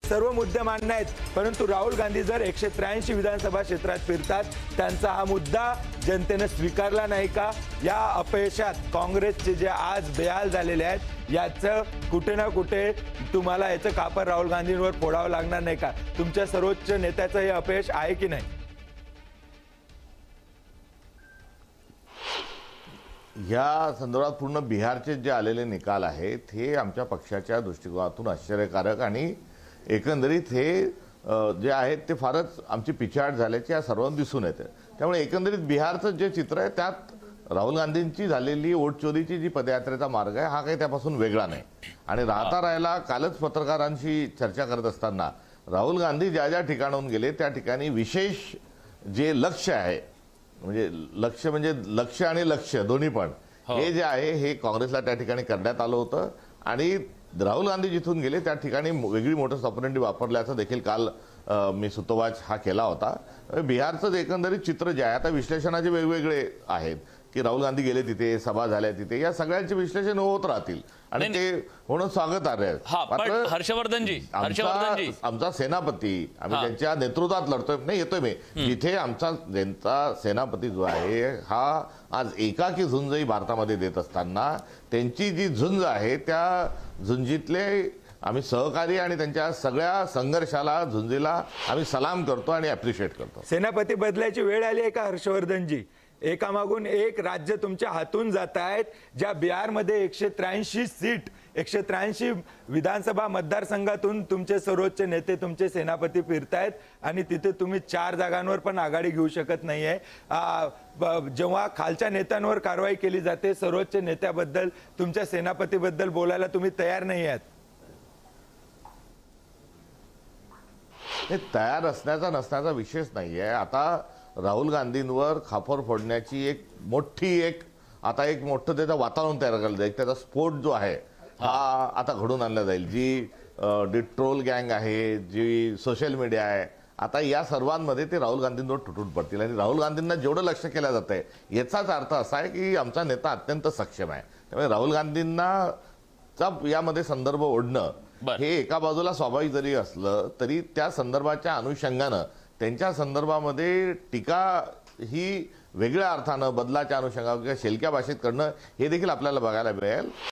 सर्व मुद्दे मान्य आहेत, परंतु राहुल गांधी जर 183 विधानसभा क्षेत्रात फिरतात, त्यांचा हा मुद्दा जनतेने स्वीकारला नाही का? या अपयशात काँग्रेसचे जे आज बेहाल झालेले आहेत, याचं कुठे ना कुठे तुम्हाला याचं कापर राहुल गांधींवर फोडावं लागणार नाही का? तुमच्या सर्वोच्च नेत्याचं हे अपयश आहे की नाही? या संदर्भात पूर्ण बिहारचे जे आलेले निकाल आहेत हे आमच्या पक्षाच्या दृष्टिकोनातून आश्चर्यकारक आणि एकंदरीत हे जे आहेत ते फारच आमची पिछाड झाल्याचे या सर्वांना दिसून येते। त्यामुळे एकंदरीत बिहारचं जे चित्र आहे त्यात राहुल गांधींची झालेली वोट चोरीची जी पदयात्रेचा मार्ग आहे हा काही त्यापासून वेगळा नाही। आणि राहिला कालच पत्रकारांशी चर्चा करत असताना राहुल गांधी ज्या ज्या ठिकाणाहून गेले त्या ठिकाणी विशेष जे लक्ष आहे, म्हणजे लक्ष आणि लक्ष्य दोन्ही पण हे जे आहे हे काँग्रेसला त्या ठिकाणी करण्यात आलं होतं। आणि राहुल गांधी जिथून गेले त्या ठिकाणी वेगळी मोटर्स ऑपरेंडी वापरल्याचं देखील काल मी सुतोवाच हा केला होता। बिहारचं एकंदरीत चित्र जे आहे आता विश्लेषणाचे वेगवेगळे आहेत की राहुल गांधी गेले तिथे, सभा झाल्या तिथे, या सगळ्यांचे विश्लेषण होत राहतील आणि ते होणं स्वागतार्ह आहे। हर्षवर्धनजी आमचा सेनापती आम्ही त्यांच्या नेतृत्वात लढतोय नाही येतोय मी जिथे आमचा त्यांचा सेनापती जो आहे हा आज एकाकी झुंजही भारतामध्ये देत असताना त्यांची जी झुंज आहे त्या झुंजीतले आम्ही सहकारी आणि त्यांच्या सगळ्या संघर्षाला झुंजीला आम्ही सलाम करतो आणि अप्रिशिएट करतो। सेनापती बदलायची वेळ आली आहे का हर्षवर्धनजी? एकामागून एक राज्य तुमच्या हातून जात आहेत। ज्या बिहारमध्ये 183 सीट 183 विधानसभा मतदारसंघातून तुमचे सर्वोच्च नेते तुमचे सेनापती फिरतायत आणि तिथे तुम्ही 4 जागांवर पण आघाडी घेऊ शकत नाहीये। जेव्हा खालच्या नेत्यांवर कारवाई केली जाते, सर्वोच्च नेत्याबद्दल तुमच्या सेनापतीबद्दल बोलायला तुम्ही तयार नाही आहात। हे तयार असण्याचा नसण्याचा विषयच नाहीये। आता राहुल गांधींवर खापर फोडण्याची एक मोठं त्याचं वातावरण तयार केलं जाईल। त्याचा स्फोट जो आहे हा आता घडून आणला जाईल। जी ट्रोल गँग आहे, जी सोशल मीडिया आहे, आता या सर्वांमध्ये ते राहुल गांधींवर तुटून पडतील आणि राहुल गांधींना जेवढं लक्ष केलं जात आहे याचाच अर्थ असा आहे की आमचा नेता अत्यंत सक्षम आहे। त्यामुळे राहुल गांधींना यामध्ये संदर्भ ओढणं हे एका बाजूला स्वाभाविक जरी असलं तरी त्या संदर्भाच्या अनुषंगानं त्यांच्या संदर्भामध्ये टीका ही वेगळ्या अर्थानं बदलाच्या अनुषंगानं किंवा शेलक्या भाषेत करणं हे देखील आपल्याला बघायला मिळेल।